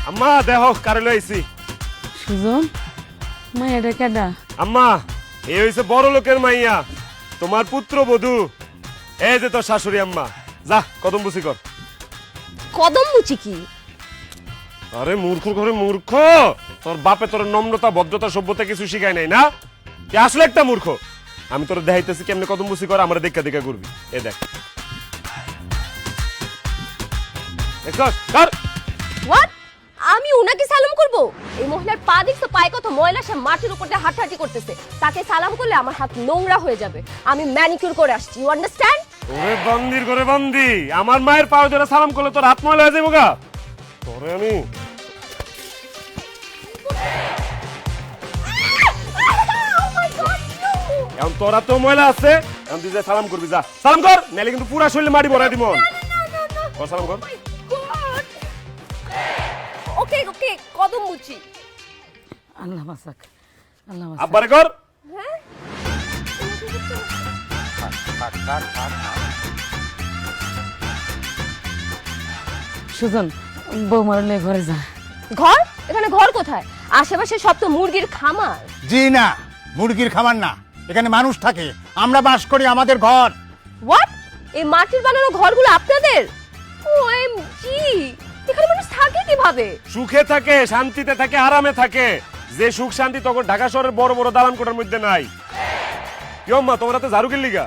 আম্মা দেহ কারে লইছি। সুজন মাইয়াটা কেডা? আম্মা এই হইছে বড় লোকের মাইয়া, তোমার পুত্রবধূ। এই যে তোর শাশুড়ি আম্মা, যা কদম বুঝি কর। কদম মুচি কি? আরে মূর্খর ঘরে মূর্খ, তোর বাপে তোর নম্রতা ভদ্রতা সভ্যতা কিছু শিখায় নাই না? তুই আসলে একটা মূর্খ। আমি তোর দেখাইতেছি কেমনে কদম বুঝি কর, আমার দেখা দেখা করবি। এ দেখ কর। হোয়াট? আমি উনাকে সালাম করব? এই মহিলার পা দেখছো, পায়ে কত ময়লা, সে মাটির উপর দিয়ে হাঁটাহাঁটি করতেছে। তাকে সালাম করলে আমার হাত নোংরা হয়ে যাবে। আমি ম্যানিকিউর করে আসছি, ইউ আন্ডারস্ট্যান্ড? ওরে বন্দির করে বন্দি, আমার মায়ের পায়ে ধরে সালাম করলে তোর হাত ময়লা হয়ে যাবো গা। তোরে আমি এখন তোরা তো ময়লা আছে, এখন তুই যা সালাম করবি, যা সালাম কর, নাইলে কিন্তু পুরা শরীরে মাটি ভরাই দিব। সালাম কর। ওকে ওকে, কদম মুচি। আল্লাহ বাঁচাক, আল্লাহ বাঁচাক। আব্বারে কর। হ্যাঁ, সুজন বৌমার লয়ে ঘরে যা। ঘর? এখানে ঘর কোথায়? আশেপাশে সব তো মুরগির খামার। জি না, মুরগির খামার না, এখানে মানুষ থাকে, আমরা বাস করি, আমাদের ঘর। হোয়াট? এই মাটির বানানো ঘরগুলো আপনাদের? ওএমজি, এখানে মানুষ থাকে কিভাবে? সুখে থাকে, শান্তিতে থাকে, আরামে থাকে। যে সুখ শান্তি তখন ঢাকা শহরের বড় বড় দালান কোঠার মধ্যে নাই। কি আম্মা তোমরা তো ঝাড়ু কিনলি গা?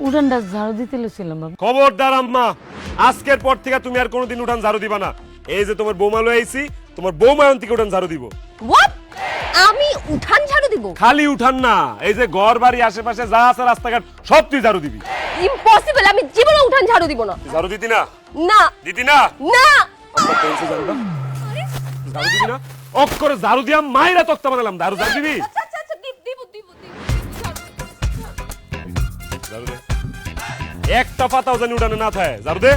উঠানটা ঝাড়ু দিতে লইছিলাম বাবা। খবরদার আম্মা, আজকের পর থেকে তুমি আর কোনোদিন উঠান ঝাড়ু দিবা না। এই যে তোমার বৌমা লয়ে আইছি, তোমার বৌমা এখন থেকে উঠান ঝাড়ু দিব। হোয়াট? আমি উঠান ঝাড়ু দিব? খালি উঠান না, এই যে ঘর বাড়ি আশেপাশে যা আছে রাস্তাঘাট সব তুই ঝাড়ু দিবি। ইম্পসিবল, আমি জীবনে উঠান ঝাড়ু দিব না। তুই ঝাড়ু দিতি না? না দিতি না? না। আম্মা, পেন্সিল ঝাড়ুটা ঝাড়ু দিবি না? অক্ষরে ঝাড়ু দিয়া মাইরা তক্তা বানালাম, ঝাড়ু দিবি? আচ্ছা আচ্ছা আচ্ছা, দিব। ঝাড়ু দে। একটা পাতাও জানি উঠানে না থাকে, ঝাড়ু দে।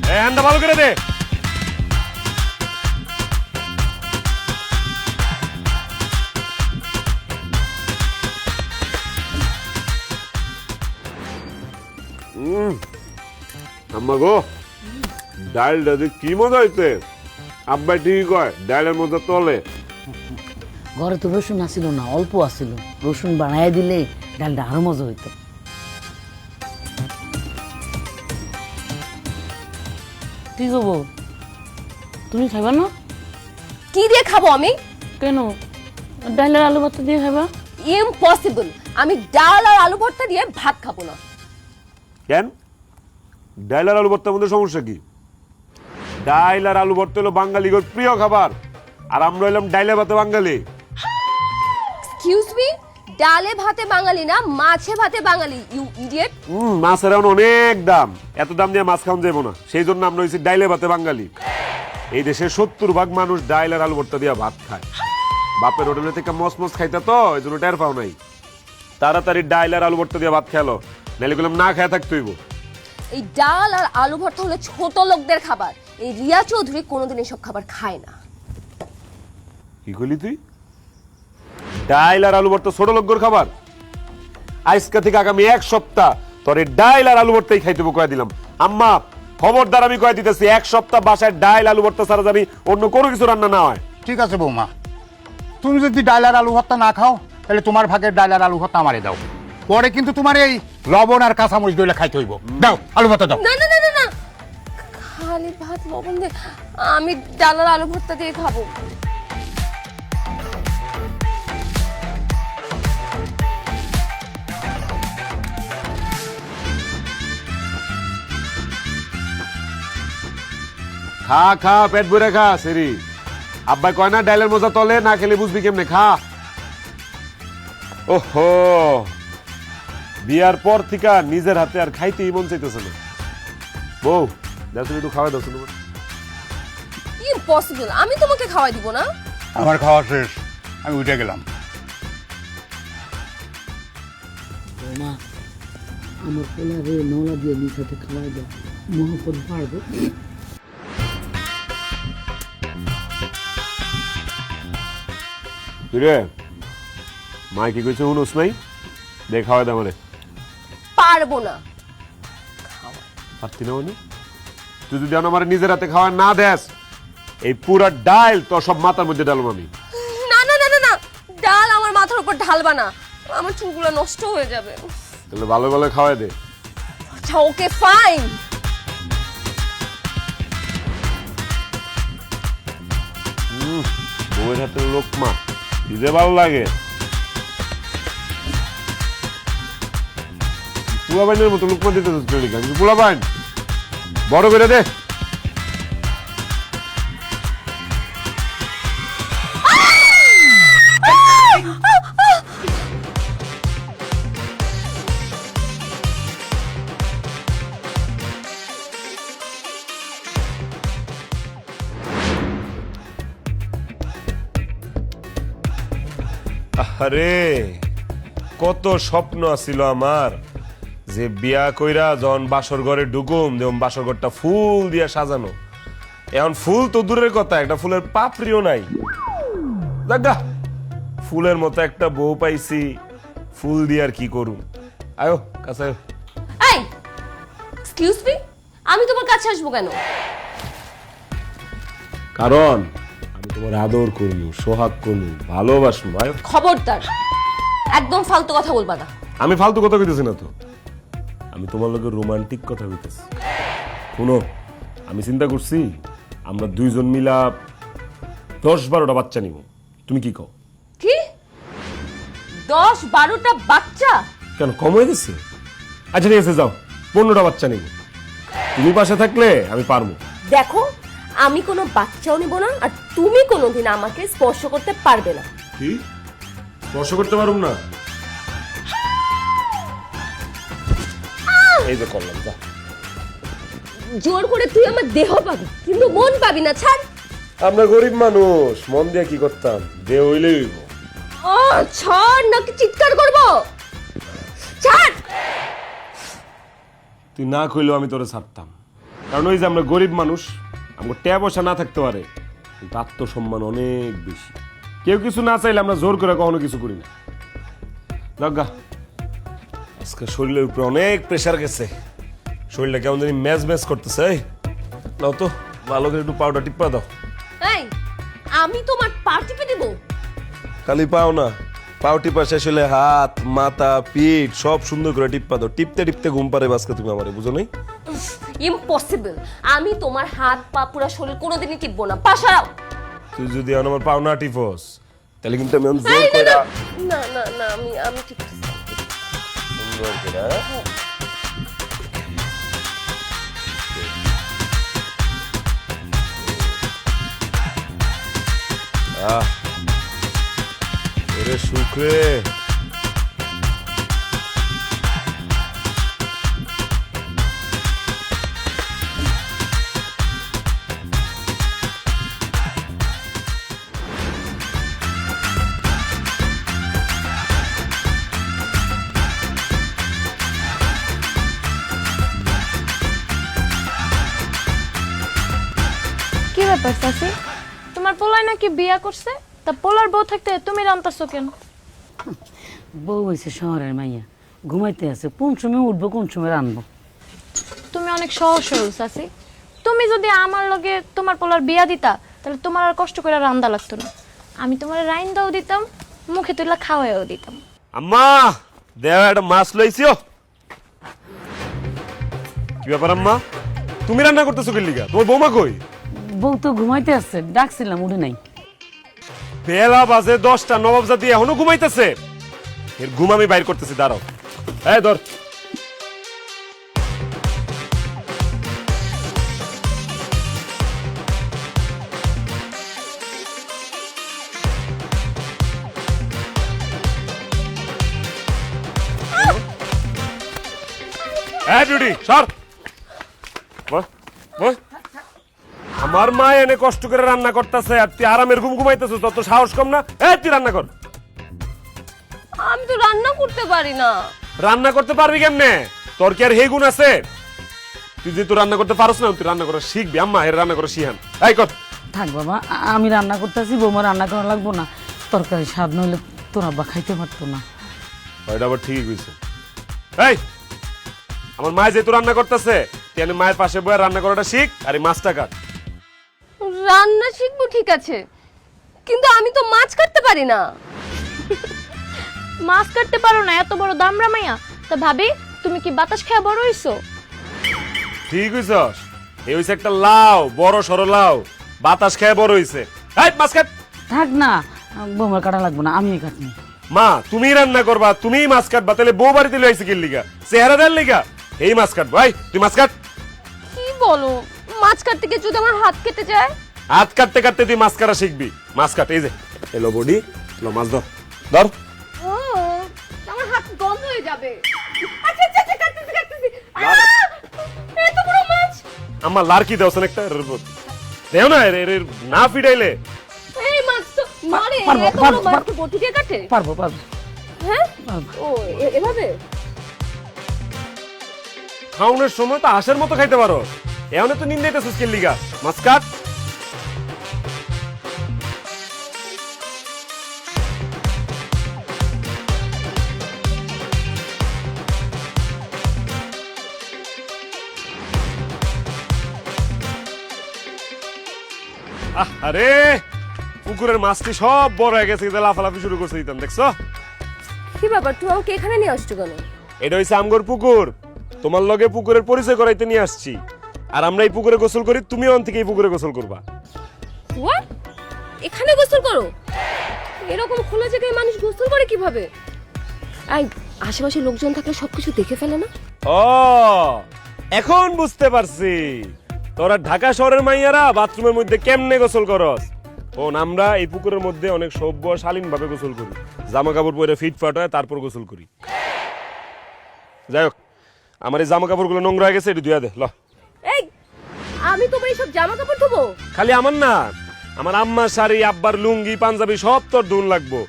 হ্যান্ডা ভালো করে দে। আম্মা গো, ডালটা যে কি মজা হইতে। আব্বা ঠিক কয়, ডালের মজা তলে। ঘরে তো রসুন আসিল না, অল্প আসিল। রসুন বাড়াই দিলে ডালটা আরো মজা হইতো। কি গো বউ, তুমি খাইবা না? কি দিয়ে খাবো আমি? কেন, ডালের আলু ভর্তা দিয়ে খাইবা? ইম্পসিবল, আমি ডাল আর আলু ভর্তা দিয়ে ভাত খাবো না। কেন? ডাল আর আলু ভর্তার মধ্যে সমস্যা কি? ডাল আর আলু ভর্তা হলো বাঙালির প্রিয় খাবার, আর আমরা হইলাম ডাইলে ভাতে বাঙালি। এক্সকিউজ মি, ডালে ভাতে বাঙালি না, মাছে ভাতে বাঙালি, ইউ ইডিয়েট। মাছের এখন অনেক দাম, এত দাম দিয়ে মাছ খাওয়া যাবো না, সেই জন্য আমরা হইছি ডাইলে ভাতে বাঙালি। এই দেশের 70% মানুষ ডাল আর আলু ভর্তা দিয়ে ভাত খায়। বাপের হোটেলে থেকে মস মস খাইতে তো এই জন্য টের পাও নাই। তাড়াতাড়ি ডাল আর আলু ভর্তা দিয়ে ভাত খেলো, নাইলে গুলাম না খায় থাকতে হইব। এই ডাল আর আলু ভর্তা হলো ছোট লোকদের খাবার। এই রিয়া চৌধুরী কোনোদিন এসব খাবার খায় না। কি কইলি তুই? ডাল আর আলু ভর্তা ছোট লোকদের খাবার? আজকে থেকে আগামী 1 সপ্তাহ তোর এই ডাল আর আলু ভর্তাই খাইতে কয়ে দিলাম। আম্মা খবরদার, আমি কয়ে দিতেছি 1 সপ্তাহ বাসায় ডাল আলু ভর্তা ছাড়া জানি অন্য কোনো কিছু রান্না না হয়। ঠিক আছে বৌমা, তুমি যদি ডাল আর আলু ভর্তা না খাও, তাহলে তোমার ভাগের ডাল আর আলু ভর্তা আমারে দাও। পরে কিন্তু তোমার এই লবণ আর কাঁচামরিচ দইলে খাইতে হইব। দাও আলু ভর্তা দাও। না না না না না, খালি ভাত লবণ দিয়ে আমি ডাল আর আলু ভর্তা দিয়ে খাবো। খা খা, পেট ভরে খা সেরি। আব্বাই কয় না ডালের মজা তলে, না খেলে বুঝবি কেমনে, খা। ওহো, বিয়ার পর থেকে নিজের হাতে আর খাইতেই মন চাইতেছে না। বউ দাও, তুমি একটু খাওয়াই দাও। শুনো, ইম্পসিবল, আমি তোমাকে খাওয়াই দিব না। আমার খাওয়া শেষ, আমি উঠে গেলাম। বৌমা, আমার পোলা রে নলা দিয়ে নিচেতে খাওয়াই দাও, মহব্বত বাড়বো। রে মাই কি কইছে শুনোস নাই? দেখাওয়াই দাও আমারে। পারবো না। পারতি না মানে? তুই যদি আমার নিজের হাতে খাওয়া না দেস, এই পুরা ডাল তো সব মাথার মধ্যে ডালুম আমি। না না না না না, ডাল আমার মাথার উপর ঢালবা না, আমার চুলগুলো নষ্ট হয়ে যাবে। তাহলে ভালো ভালো খাওয়াই দে। আচ্ছা ওকে ফাইন। বউয়ের হাতে লোকমা দিতে ভালো লাগে। পোলা বাইনের মতো লোকমা দিতে কিন্তু পোলা বাইন বড় করে দে। আরে কত স্বপ্ন আছিল আমার যে বিয়া কইরা যখন বাসর ঘরে ঢুকুম যেমন বাসর ঘরটা ফুল দিয়া সাজানো। এখন ফুল তো দূরের কথা, একটা ফুলের পাপড়িও নাই। দেখা ফুলের মতো একটা বউ পাইছি, ফুল দিয়ে আর কি করুম। আয়ো কাছে আয়ো। এই এক্সকিউজ মি, আমি তোমার কাছে আসবো কেন? কারণ আমি তোমার আদর করবো, সোহাগ করবো, ভালোবাসবো। আয়ো। খবরদার একদম ফালতু কথা বলবা না। আমি ফালতু কথা কইতেছি না তো, আমি তোমার লগে রোমান্টিক কথা কইতেছি। শুনো, আমি চিন্তা করছি আমরা দুইজন মিলা 10-12টা বাচ্চা নিব। তুমি কি কও? কি 10-12টা বাচ্চা? কেন কম হয়ে গেছে? আচ্ছা ঠিক আছে, যাও 15টা বাচ্চা নিব। তুমি পাশে থাকলে আমি পারবো। দেখো আমি কোনো বাচ্চাও নিব না, আর তুমি কোনোদিন আমাকে স্পর্শ করতে পারবে না। কি স্পর্শ করতে পারুম না? এই যে করলাম, যা। জোর করে তুই আমার দেহ পাবি কিন্তু মন পাবি না। ছাড়। আমরা গরিব মানুষ, মন দিয়ে কি করতাম? দে হইলেই হইব। ছাড় নাকি চিৎকার করব? ছাড়। তুই না কইলেও আমি তোরে ছাড়তাম, কারণ ওই যে আমরা গরিব মানুষ, আমার টাকা পয়সা না থাকতে পারে কিন্তু আত্মসম্মান অনেক বেশি। কেউ কিছু না চাইলে আমরা জোর করে কখনো কিছু করি না। দজ্ঞা আজকে শরীরের উপরে অনেক প্রেশার গেছে, শরীরটা কেমন জানি ম্যাজ ম্যাজ করতেছে। এই নাও তো ভালো করে একটু পাউডার টিপ্পা দাও। এই আমি তোমার পা টিপে দিব? খালি পাও না, পাও টিপা শেষ হলে হাত মাথা পিঠ সব সুন্দর করে টিপ্পা দাও। টিপতে টিপতে ঘুম পারে বাসকে তুমি আমারে, বুঝো নাই? ইম্পসিবল, আমি তোমার হাত পা পুরো শরীর কোনোদিনই টিপবো না। পা সরাও। তুই যদি এখন আমার পাও না টিপস তাহলে কিন্তু আমি জোর এই, করে না না না, আমি টিপতেছি। সুন্দর করে এরে সুখে। কি ব্যাপার চাচি, তোমার পোলায় নাকি বিয়া করছে? তা পোলার বউ থাকতে তুমি রান্তাছো কেন? বউ হয়েছে শহরের মাইয়া, ঘুমাইতে আছে, কোন সময় উঠবো কোন সময় রানবো। তুমি অনেক সহজ সরল চাচি। তুমি যদি আমার লগে তোমার পোলার বিয়া দিতা তাহলে তোমার আর কষ্ট করে রান্দা লাগতো না। আমি তোমার রাইন দাও দিতাম, মুখে তুলা খাওয়াইও দিতাম। আম্মা দেওয়া একটা মাছ লইছিও। কি ব্যাপার আম্মা, তুমি রান্না করতেছো কি লিগা? তোমার বৌমা কই? বউ তো ঘুমাইতে আছে, ডাকছিলাম উঠে নাই। বেলা বাজে 10টা, নবাব জাতি এখনো ঘুমাইতেছে। এর ঘুম আমি বাইর করতেছি, দাঁড়াও। এই ধর। এই ডুডি সর। বস বস। আমার মা এনে কষ্ট করে রান্না করতেছে আর তুই আরামের ঘুম ঘুমাইতেছিস, তত সাহস কম না? এই তুই রান্না কর। আমি তো রান্না করতে পারি না। রান্না করতে পারবি কেমনে? তোর কি আর হে গুণ আছে? তুই যে তুই রান্না করতে পারছ না, তুই রান্না করা শিখবি। আম্মা এর রান্না করা শিখান। এই কর। থাক বাবা, আমি রান্না করতেছি, বৌমা রান্না করা লাগবো না। তরকারি স্বাদ নইলে তোর আব্বা খাইতে পারতো না। ওইটা আবার ঠিকই কইছে। এই আমার মা যেহেতু রান্না করতেছে তুই মায়ের পাশে বয়ে রান্না করাটা শিখ আর এই মাছটা কাট। রান্না শিখবো ঠিক আছে, কিন্তু আমি তো মাছ কাটতে পারি না। মাছ কাটতে পারো না, এত বড় দামড়া মাইয়া? তা ভাবি তুমি কি বাতাস খেয়ে বড় হইছো? ঠিক হইছস, এই হইছে একটা লাউ, বড় সরো লাউ, বাতাস খেয়ে বড় হইছে। এই মাছ কাট। থাক না, বৌমার কাটা লাগবে না, আমি কাটনি। মা তুমি রান্না করবা, তুমিই মাছ কাটবা, তাহলে বউ বাড়িতে লইছে কি লিগা? চেহারা দেন লিগা? এই মাছ কাটবো। এই তুই মাছ কাট। কি বলো, মাছ কাটতে গিয়ে যদি আমার হাত কেটে যায়? হাত কাটতে কাটতে তুই মাছ কাটা শিখবি। মাছ কাট, এই যে এলো বডি, এলো মাছ ধর ধর। ও, আমার হাত গন্ধ হয়ে যাবে। আচ্ছা আচ্ছা আচ্ছা, কাটতেছি কাটতেছি। এত বড় মাছ! আমার লারকি দাও একটা দেও না, না ফিটাইলে। এই মাছ তো মারে, পারবো, এত বড় পারবো, মাছ তো বটি দিয়ে কাটে? পারবো পারবো। হ্যাঁ? ও, এভাবে? খাওনের সময় তো হাঁসের মতো খাইতে পারো, এমন তো নিন্দাইতেছিস কি লিগা? মাছ কাট। আরে পুকুরের মাছটি সব বড় হয়ে গেছে, লাফালাফি শুরু করছে দিতাম, দেখছো? কি ব্যাপার, তুমি আমাকে এখানে নিয়ে আসছো কেন? এটা হইছে আমগর পুকুর, তোমার লগে পুকুরের পরিচয় করাইতে নিয়ে আসছি। আর আমরা এই পুকুরে গোসল করি, তুমি অন থেকে এই পুকুরে গোসল করবা। হোয়াট? এখানে গোসল করো? এরকম খোলা জায়গায় মানুষ গোসল করে কিভাবে? এই আশেপাশে লোকজন থাকলে সবকিছু দেখে ফেলে না? ও, এখন বুঝতে পারছি তোরা ঢাকা শহরের মাইয়ারা বাথরুমের মধ্যে কেমনে গোসল করস। ও, আমরা এই পুকুরের মধ্যে অনেক সভ্য শালীন ভাবে গোসল করি, জামা কাপড় পরে ফিটফাট হয় তারপর গোসল করি। যাই হোক, আমার এই জামা কাপড়গুলো নোংরা হয়ে গেছে, এটা ধুয়া দে ল। এই, আমি তোমার এইসব জামা কাপড় ধোবো? খালি আমার না, আমার আম্মার শাড়ি, আব্বার লুঙ্গি, পাঞ্জাবি সব তোর ধুন লাগবো,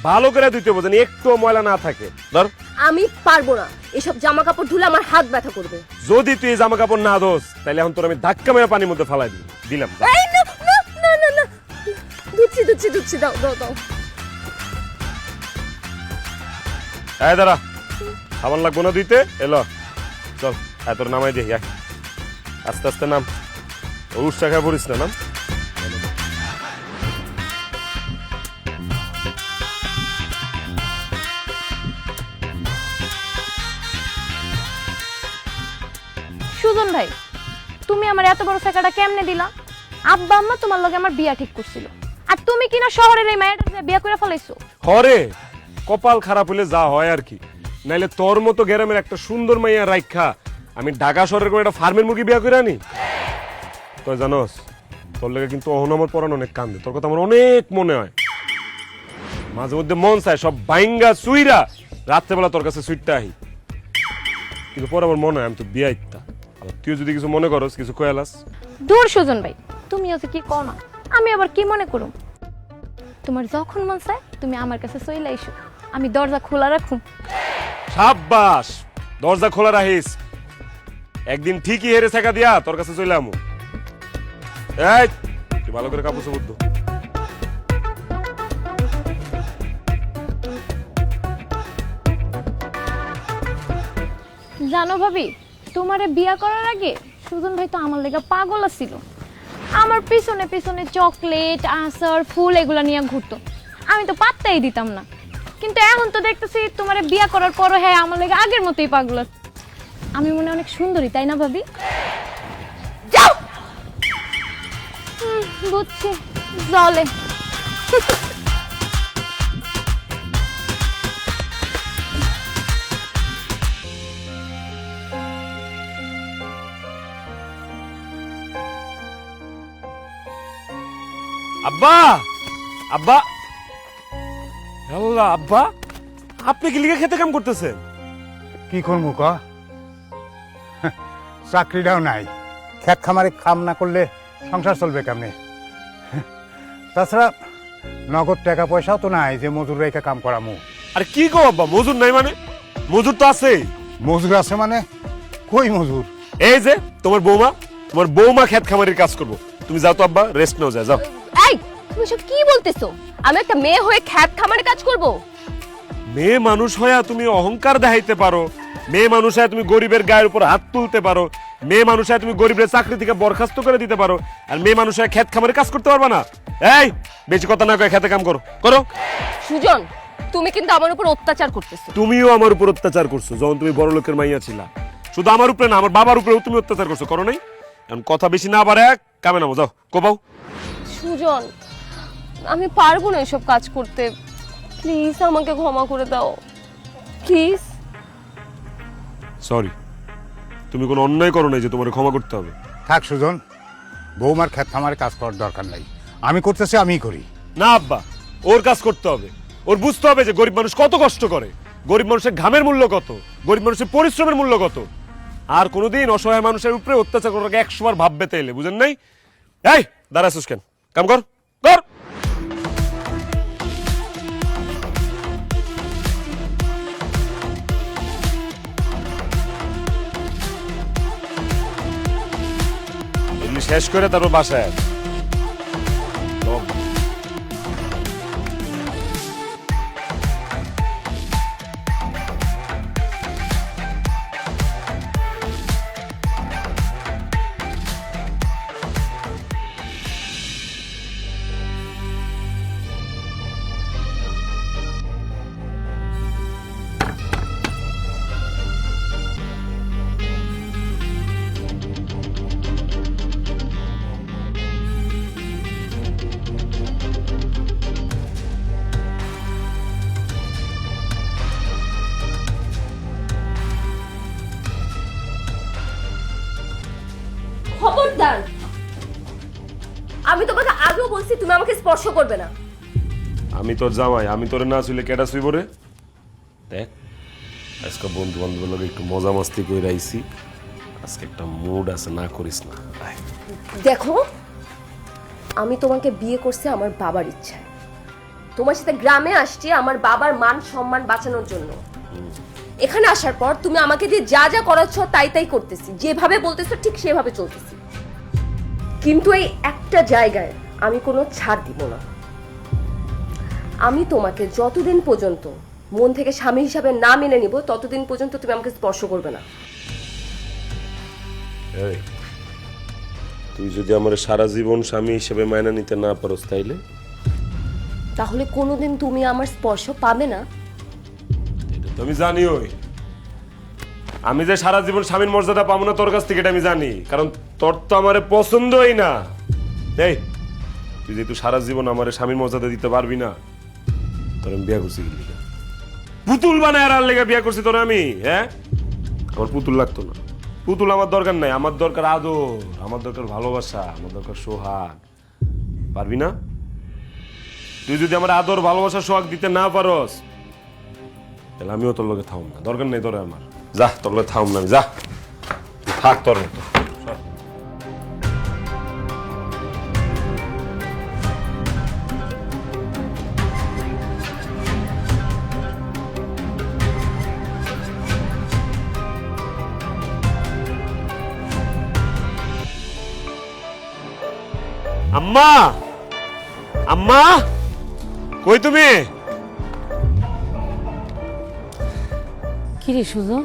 ভালো করে ধুইতে বোঝেন, একটু ময়লা না থাকে। ধর। আমি পারবো না, এসব জামা কাপড় ধুলে আমার হাত ব্যথা করবে। যদি তুই এই জামা কাপড় না ধোস তাহলে এখন তোর আমি ধাক্কা মেরে পানির মধ্যে ফালাই দিলাম। এই না না না না না, দুচ্ছি দুচ্ছি দুচ্ছি, দাও দাও দাও। এই দাঁড়া, আমার লাগবো না দিতে, এলো চল, তোর নামাই দিয়ে আস্তে আস্তে নাম, উৎসা খায় পড়িস না, নাম। সুজন ভাই, তুমি আমার এত বড় টাকাটা কেমনে দিলা? আব্বা আম্মা তোমার লগে আমার বিয়া ঠিক করছিল, আর তুমি কিনা শহরের এই মায়ের বিয়া করে ফেলাইছো। হরে কপাল খারাপ হলে যা হয় আর কি, নাইলে তোর মতো গ্রামের একটা সুন্দর মাইয়া রাইখা আমি ঢাকা শহরের কোনো একটা ফার্মের মুরগি বিয়া করে আনি। তুই জানোস তোর লেগে কিন্তু অহন আমার পড়ানো অনেক কান্দে, তোর কথা আমার অনেক মনে হয়, মাঝে মধ্যে মন চায় সব বাইঙ্গা চুইরা রাত্রেবেলা তোর কাছে সুইটটা আহি, কিন্তু পরে আমার মনে হয় আমি তো বিয়া ইত্যা, আবার তুই যদি কিছু মনে করস, কিছু কয়ালাস। দূর সুজন ভাই, তুমি হচ্ছে কি কও না, আমি আবার কি মনে করুম? তোমার যখন মন চায় তুমি আমার কাছে চলে আইসো, আমি দরজা খোলা রাখুম। সাব্বাস, দরজা খোলা রাখিস, একদিন ঠিকই হেরে ছেকা দিয়া তোর কাছে চলে আমু। এই তুই ভালো করে কাপড় চোপড় ধো। জানো ভাবি, তোমারে বিয়া করার আগে সুজন ভাই তো আমার লেগে পাগল ছিল, আমার পিছনে পিছনে চকলেট, আচার, ফুল এগুলা নিয়ে ঘুরতো, আমি তো পাত্তাই দিতাম না। কিন্তু এখন তো দেখতেছি তোমারে বিয়া করার পরও হ্যাঁ আমার লেগে আগের মতোই পাগল আছে। আমি মনে অনেক সুন্দরী, তাই না ভাবি? যাও। বুঝছি, জলে। আব্বা, আব্বা, আল্লাহ, আব্বা আপনি কি লিগে খেতে কাম করতেছেন? কি করবো ক, চাকরিটাও নাই, খেত খামারে কাম না করলে সংসার চলবে কেমনে? তাছাড়া নগদ টাকা পয়সাও তো নাই যে মজুর রেখে কাম করামু। আরে কি গো আব্বা, মজুর নাই মানে? মজুর তো আছে। মজুর আছে মানে? কই মজুর? এই যে তোমার বৌমা খেত খামারের কাজ করবো, তুমি যাও তো আব্বা, রেস্ট নাও, যাও। এই, তুমি সব কি বলতেছো? আমি একটা মেয়ে হয়ে খ্যাত খামারে কাজ করব? মেয়ে মানুষ হইয়া তুমি অহংকার দেখাইতে পারো, মেয়ে মানুষ হয়ে তুমি গরিবের গায়ের উপর হাত তুলতে পারো, মেয়ে মানুষ হয়ে তুমি গরিবের চাকরি থেকে বরখাস্ত করে দিতে পারো, আর মেয়ে মানুষ হয়ে ক্ষেত খামারে কাজ করতে পারবা না? এই বেশি কথা না কয়ে খেতে কাম করো করো। সুজন, তুমি কিন্তু আমার উপর অত্যাচার করতেছো। তুমিও আমার উপর অত্যাচার করছো যখন তুমি বড় লোকের মাইয়া ছিলা। শুধু আমার উপরে না, আমার বাবার উপরেও তুমি অত্যাচার করছো, করো নাই? এখন কথা বেশি না বাড়ে কামে নামো, যাও কোপাও। সুজন, আমি পারবো না এসব কাজ করতে, প্লিজ আমাকে ক্ষমা করে দাও, প্লিজ। সরি, তুমি কোনো অন্যায় করো নাই যে তোমার ক্ষমা করতে হবে। থাক সুজন, বৌমার ক্ষেত খামারে কাজ করার দরকার নাই, আমি করতেছি, আমিই করি। না আব্বা, ওর কাজ করতে হবে, ওর বুঝতে হবে যে গরিব মানুষ কত কষ্ট করে, গরিব মানুষের ঘামের মূল্য কত, গরিব মানুষের পরিশ্রমের মূল্য কত। আর কোনোদিন অসহায় মানুষের উপরে অত্যাচার করার আগে 100 বার ভাববে তাইলে, বুঝেন নাই? এই দাঁড়াছিস কেন, কাম কর কর। এগুলি শেষ করে তারপর বাসায় আয়। খবরদার, আমি তোমাকে আগেও বলছি তুমি আমাকে স্পর্শ করবে না। আমি তোর জামাই, আমি তোরে না ছিল কেডা শুইব রে? দেখ আজকে বন্ধু বান্ধবের লগে একটু মজা মাস্তি করে আইছি, আজকে একটা মুড আছে, না করিস না। আয়। দেখো, আমি তোমাকে বিয়ে করছি আমার বাবার ইচ্ছায়, তোমার সাথে গ্রামে আসছি আমার বাবার মান সম্মান বাঁচানোর জন্য। এখানে আসার পর তুমি আমাকে দিয়ে যা যা করাচ্ছ তাই তাই করতেছি, যেভাবে বলতেছো ঠিক সেভাবে চলতেছি, কিন্তু এই একটা জায়গায় আমি কোনো ছাড় দিব না। আমি তোমাকে যতদিন পর্যন্ত মন থেকে স্বামী হিসাবে না মেনে নিব ততদিন পর্যন্ত তুমি আমাকে স্পর্শ করবে না। এই, তুই যদি আমার সারা জীবন স্বামী হিসেবে মাইনা নিতে না পারোস তাইলে তাহলে কোনোদিন তুমি আমার স্পর্শ পাবে না। এটা তো আমি জানি, ওই আমি যে সারা জীবন স্বামীর মর্যাদা পাবো না তোর কাছ থেকে এটা আমি জানি, কারণ তোর তো আমারে পছন্দই না। এই তুই যেহেতু সারা জীবন আমারে স্বামীর মর্যাদা দিতে পারবি না, তোর আমি বিয়ে করছি কি লিগা? পুতুল বানায় আর লেগে বিয়ে করছি তোর আমি? হ্যাঁ, আমার পুতুল লাগতো না, পুতুল আমার দরকার নাই, আমার দরকার আদর, আমার দরকার ভালোবাসা, আমার দরকার সোহাগ। পারবি না? তুই যদি আমার আদর ভালোবাসা সোহাগ দিতে না পারস তাহলে আমিও তোর লগে থাম না, দরকার নেই তোরে আমার। যা, তোর লগে থাম না আমি, যা তুই থাক তোর মতো। আম্মা, আম্মা কই তুমি? কিরে সুজন,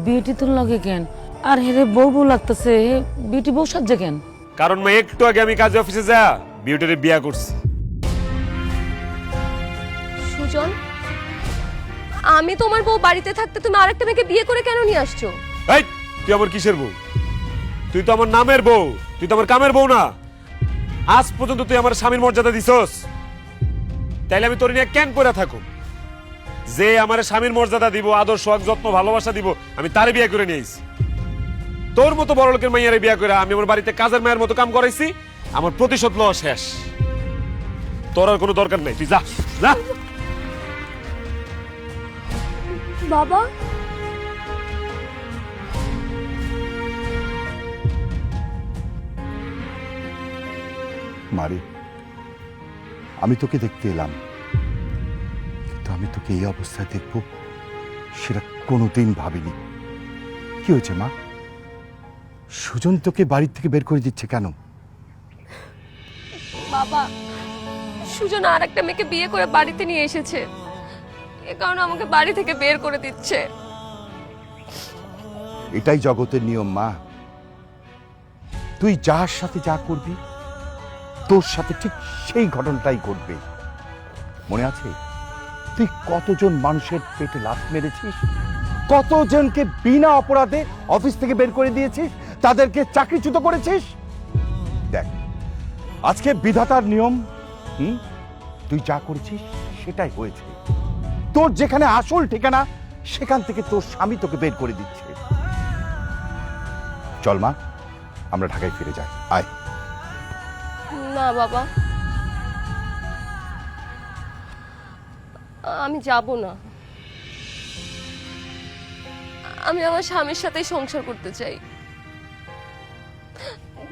বিউটি তোর লগে কেন? আর হেরে বউ বউ লাগতেছে, বিউটি বউ সাজছে কেন? কারণ মা একটু আগে আমি কাজে অফিসে যা বিউটির বিয়া করছি। সুজন, আমি তোমার বউ বাড়িতে থাকতে তুমি আরেকটা মেয়েকে বিয়ে করে কেন নিয়ে আসছো? এই তুই আমার কিসের বউ? তুই তো আমার নামের বউ, তুই তো আমার কামের বউ না। আজ পর্যন্ত তুই আমার স্বামীর মর্যাদা দিছস, তাইলে আমি তোর নিয়ে কেন করে থাকো? যে আমার স্বামীর মর্যাদা দিব, আদর সোহাগ যত্ন ভালোবাসা দিব, আমি তারে বিয়ে করে নিয়েছি। তোর মতো বড় লোকের মাইয়ারে বিয়ে করে আমি আমার বাড়িতে কাজের মায়ের মতো কাম করাইছি, আমার প্রতিশোধ লওয়া শেষ। তোর আর কোনো দরকার নেই, তুই যা যা। বাবা, মারি, আমি তোকে দেখতে এলাম, কিন্তু আমি তোকে এই অবস্থায় দেখব সেটা কোনোদিন ভাবিনি। কি হয়েছে মা? সুজন তোকে বাড়ি থেকে বের করে দিচ্ছে কেন? বাবা, সুজন আর একটা মেয়েকে বিয়ে করে বাড়িতে নিয়ে এসেছে, এ কারণে আমাকে বাড়ি থেকে বের করে দিচ্ছে। এটাই জগতের নিয়ম মা। তুই যার সাথে যা করবি তোর সাথে ঠিক সেই ঘটনাটাই ঘটবে। মনে আছে তুই কতজন মানুষের পেটে লাথ মেরেছিস, কতজনকে বিনা অপরাধে অফিস থেকে বের করে দিয়েছিস, তাদেরকে চাকরিচ্যুত করেছিস। দেখ আজকে বিধাতার নিয়ম, তুই যা করেছিস সেটাই হয়েছে। তোর যেখানে আসল ঠিকানা সেখান থেকে তোর স্বামী তোকে বের করে দিচ্ছে। চল মা আমরা ঢাকায় ফিরে যাই, আয়। না বাবা, আমি যাব না। আমি আমার স্বামীর সাথেই সংসার করতে চাই।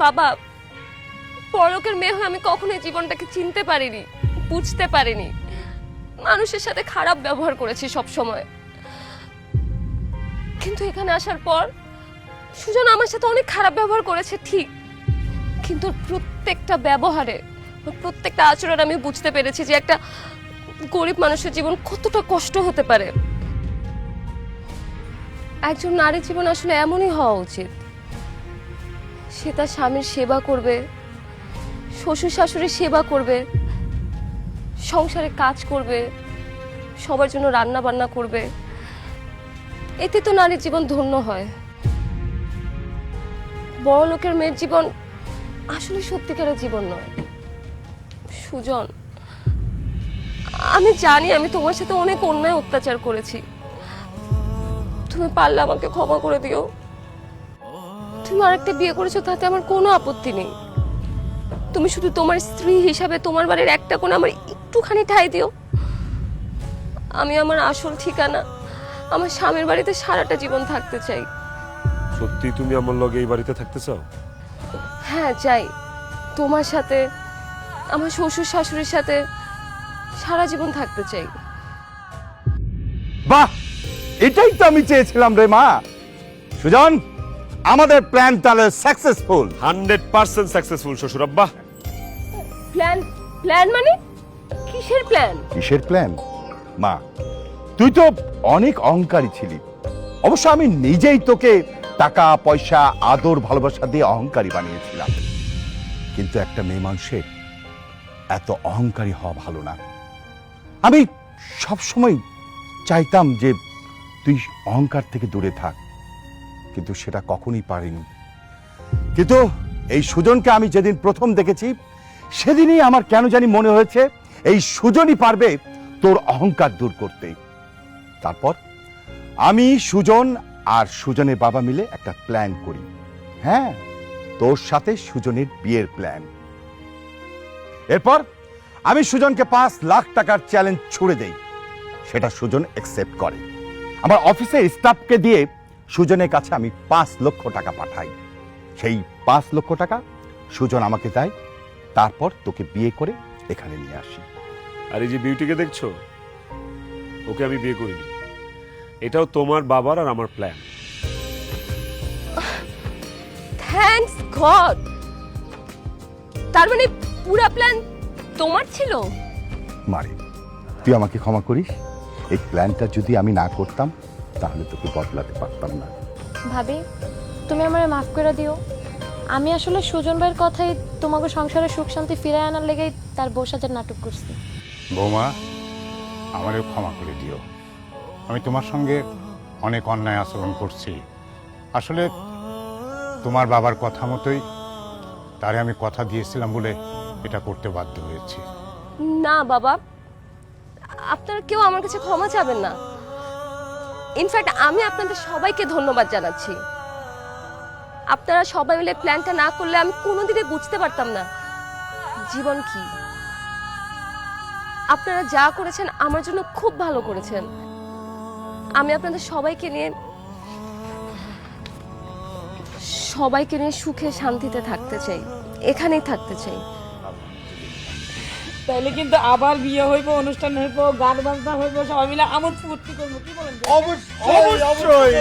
বাবা, পরলোকের মেয়ে হয়ে আমি কখনোই জীবনটাকে চিনতে পারিনি, বুঝতে পারিনি। মানুষের সাথে খারাপ ব্যবহার করেছি সব সময়। কিন্তু এখানে আসার পর সুজন আমার সাথে অনেক খারাপ ব্যবহার করেছে ঠিক, কিন্তু প্রত্যেকটা ব্যবহারে, প্রত্যেকটা আচরণ আমি বুঝতে পেরেছি যে একটা গরিব মানুষের জীবন কতটা কষ্ট হতে পারে। একজন নারীর জীবন আসলে এমনই হওয়া উচিত। সে তার স্বামীর সেবা করবে, শ্বশুর শাশুড়ির সেবা করবে, সংসারে কাজ করবে, সবার জন্য রান্না বান্না করবে। এতে তো নারীর জীবন ধন্য হয়। বড় লোকের মেয়ের জীবন আসলে সত্যিকারের জীবন নয়। সুজন, আমি জানি আমি তোমার সাথে অনেক অন্যায় অত্যাচার করেছি। তুমি পারলে আমাকে ক্ষমা করে দিও। তুমি আরেকটা বিয়ে করেছো তাতে আমার কোনো আপত্তি নেই। তুমি শুধু তোমার স্ত্রী হিসাবে তোমার বাড়ির একটা কোণ আমার একটুখানি ঠাঁই দিও। আমি আমার আসল ঠিকানা আমার স্বামীর বাড়িতে সারাটা জীবন থাকতে চাই। সত্যি তুমি আমার লগে এই বাড়িতে থাকতে চাও? হ্যাঁ চাই, তোমার সাথে, আমার শ্বশুর শাশুড়ির সাথে সারা জীবন থাকতে চাই। বাহ, এটাই তো আমি চেয়েছিলাম রে মা। সুজন, আমাদের প্ল্যান তাহলে সাকসেসফুল। 100% সাকসেসফুল শ্বশুর আব্বা। প্ল্যান? প্ল্যান মানে কিসের প্ল্যান? কিসের প্ল্যান? মা তুই তো অনেক অহংকারী ছিলি। অবশ্য আমি নিজেই তোকে টাকা পয়সা আদর ভালোবাসা দিয়ে অহংকারী বানিয়েছিলাম, কিন্তু একটা মেয়ে মানুষের এত অহংকারী হওয়া ভালো না। আমি সবসময় চাইতাম যে তুই অহংকার থেকে দূরে থাক, কিন্তু সেটা কখনোই পারিনি। কিন্তু এই সুজনকে আমি যেদিন প্রথম দেখেছি সেদিনই আমার কেন জানি মনে হয়েছে এই সুজনই পারবে তোর অহংকার দূর করতে। তারপর আমি, সুজন আর সুজনের বাবা মিলে একটা প্ল্যান করি। হ্যাঁ, তোর সাথে সুজনের বিয়ের প্ল্যান। এরপর আমি সুজনকে 5 লাখ টাকার চ্যালেঞ্জ ছুড়ে দেই। সেটা সুজন অ্যাকসেপ্ট করে। আমার অফিসের স্টাফকে দিয়ে সুজনের কাছে আমি 5 লক্ষ টাকা পাঠাই। সেই 5 লক্ষ টাকা সুজন আমাকে দেয়। তারপর তোকে বিয়ে করে এখানে নিয়ে আসি। আর এই যে বিউটিকে দেখছো, ওকে আমি বিয়ে করিনি। এটাও তোমার বাবার আর আমার প্ল্যান। Thanks god. তার মানে পুরো প্ল্যান তোমার ছিল? মারে, তুই আমাকে ক্ষমা করিস। এই প্ল্যানটা যদি আমি না করতাম তাহলে তোকে বদলাতে পারতাম না। ভাবি, তুমি আমারে মাফ করে দিও। আমি আসলে সুজন ভাইয়ের কথাই তোমাকে সংসারে সুখ শান্তি ফিরে আনার লেগেই তার বউ সাজার নাটক করছি। বৌমা, আমারে ক্ষমা করে দিও। আমি তোমার সঙ্গে অনেক অন্যায় আচরণ করছি। আসলে তোমার বাবার কথা মতোই তারে আমি কথা দিয়েছিলাম বলে এটা করতে বাধ্য হয়েছি। না বাবা, আপনারা কেউ আমার কাছে ক্ষমা চাবেন না। ইনফ্যাক্ট আমি আপনাদের সবাইকে ধন্যবাদ জানাচ্ছি। আপনারা সবাই মিলে প্ল্যানটা না করলে আমি কোনোদিনই বুঝতে পারতাম না জীবন কি। আপনারা যা করেছেন আমার জন্য খুব ভালো করেছেন। আমি আপনাদের সবাইকে নিয়ে সুখে শান্তিতে থাকতে চাই, এখানেই থাকতে চাই। তাহলে কিন্তু আবার বিয়ে হইব, অনুষ্ঠান হইব, গান বাজনা হইব, সবাই মিলে আমোদ ফুর্তি করবো, কি বলেন? অবশ্যই